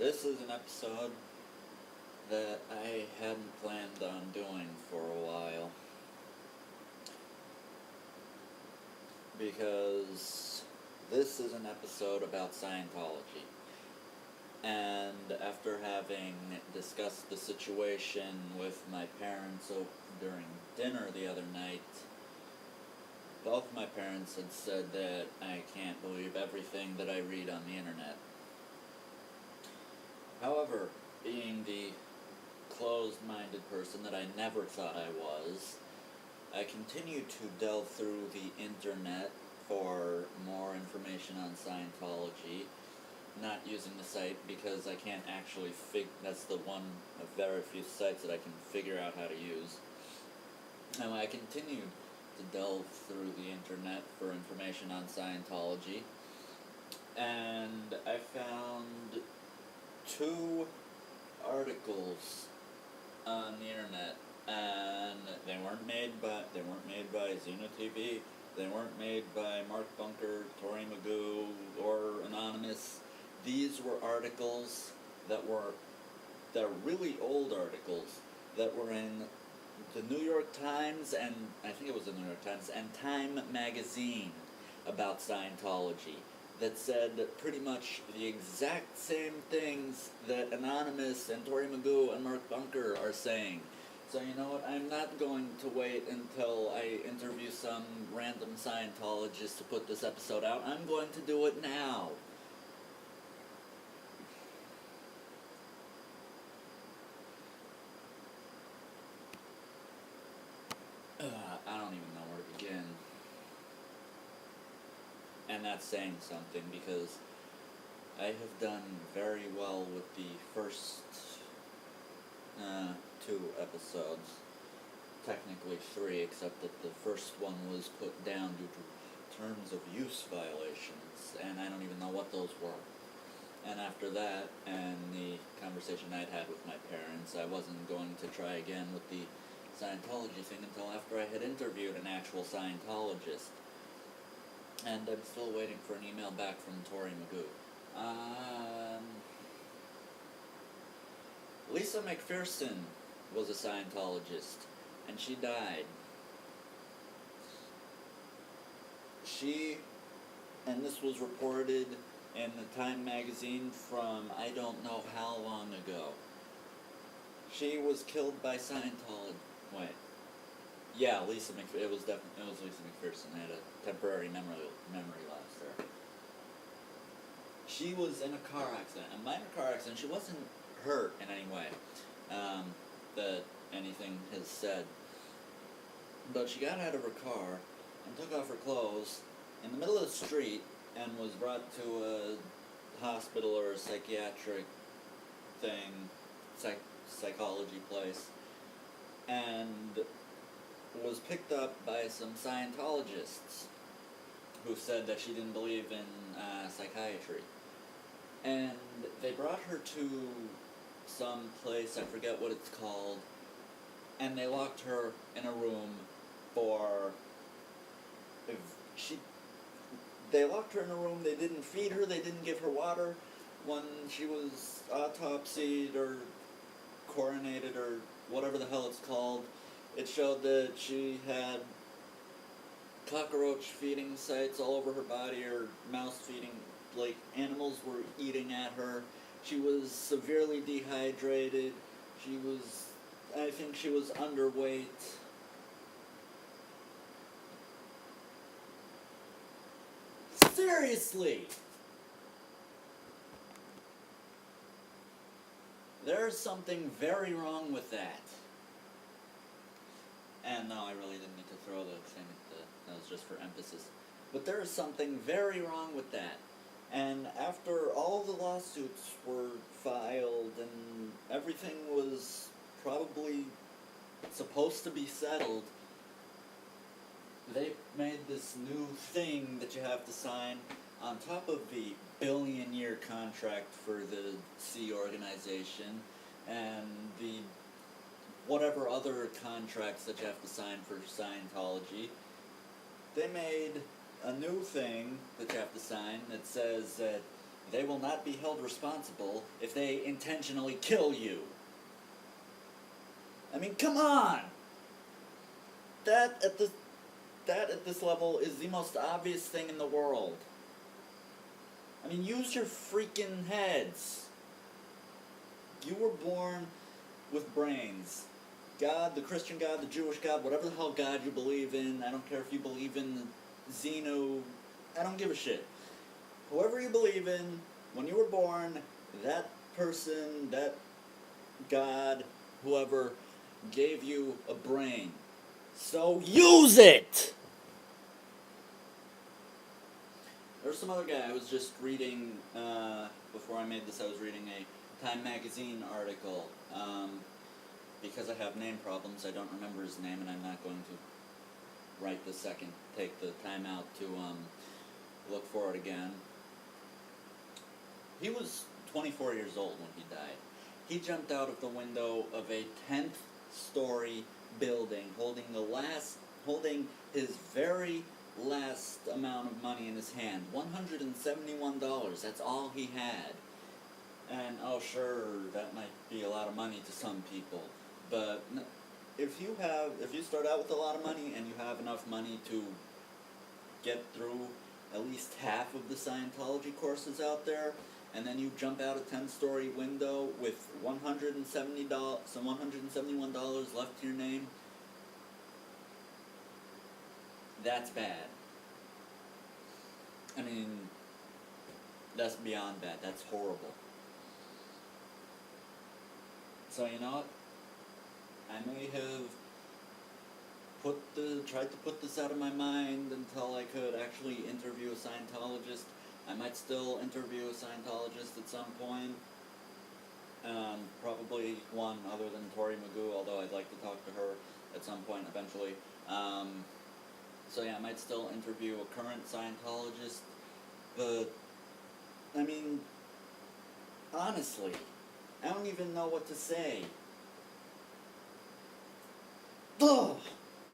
This is an episode that I hadn't planned on doing for a while. Because this is an episode about Scientology. And after having discussed the situation with my parents during dinner the other night, both my parents had said that I can't believe everything that I read on the internet. However, being the closed-minded person that I never thought I was, I continue to delve through the internet for more information on Scientology, not using the site because I can't actually that's the one of very few sites that I can figure out how to use. And I continue to delve through the internet for information on Scientology, and I found 2 articles on the internet, and they weren't made by Xeno TV, they weren't made by Mark Bunker, Tori Magoo, or Anonymous. These were articles they're really old articles that were in the New York Times, and I think it was the New York Times, and Time magazine about Scientology that said pretty much the exact same things that Anonymous and Tori Magoo and Mark Bunker are saying. So you know what, I'm not going to wait until I interview some random Scientologist to put this episode out. I'm going to do it now. I don't even know where to begin. And that's saying something, because I have done very well with the first 2 episodes. Technically 3, except that the first one was put down due to terms of use violations, and I don't even know what those were. And after that, and the conversation I'd had with my parents, I wasn't going to try again with the Scientology thing until after I had interviewed an actual Scientologist. And I'm still waiting for an email back from Tori Magoo. Lisa McPherson was a Scientologist, and she died. And this was reported in the Time magazine from I don't know how long ago. She was killed by Scientology. Wait. Yeah, it was Lisa McPherson. I had a temporary memory lapse there. She was in a car accident, a minor car accident. She wasn't hurt in any way that anything has said. But she got out of her car and took off her clothes in the middle of the street and was brought to a hospital or a psychiatric thing, psychology place, and was picked up by some Scientologists who said that she didn't believe in psychiatry. And they brought her to some place, I forget what it's called, and they locked her in a room they locked her in a room, they didn't feed her, they didn't give her water. When she was autopsied or coronated or whatever the hell it's called, it showed that she had cockroach feeding sites all over her body, or mouse feeding, like animals were eating at her. She was severely dehydrated. I think she was underweight. Seriously! There's something very wrong with that. And no, I really didn't need to throw the thing that was just for emphasis. But there is something very wrong with that. And after all the lawsuits were filed and everything was probably supposed to be settled, they made this new thing that you have to sign on top of the billion-year contract for the Sea Organization and the whatever other contracts that you have to sign for Scientology. They made a new thing that you have to sign that says that they will not be held responsible if they intentionally kill you. I mean, come on! That at this level is the most obvious thing in the world. I mean, use your freaking heads. You were born with brains. God, the Christian God, the Jewish God, whatever the hell God you believe in, I don't care if you believe in Xeno, I don't give a shit. Whoever you believe in, when you were born, that person, that God, whoever, gave you a brain. So use it! There's some other guy I was just reading, before I made this, I was reading a Time Magazine article. Because I have name problems, I don't remember his name, and I'm not going to right this second take the time out to look for it again. He was 24 years old when he died. He jumped out of the window of a 10th story building, holding his very last amount of money in his hand, $171. That's all he had. And oh, sure, that might be a lot of money to some people, but if you start out with a lot of money and you have enough money to get through at least half of the Scientology courses out there, and then you jump out a 10-story window with $171 left to your name, that's bad. I mean, that's beyond bad. That's horrible. So you know what? I may have tried to put this out of my mind until I could actually interview a Scientologist. I might still interview a Scientologist at some point. Probably one other than Tori Magoo, although I'd like to talk to her at some point eventually. So yeah, I might still interview a current Scientologist, but, I mean, honestly, I don't even know what to say. Ugh!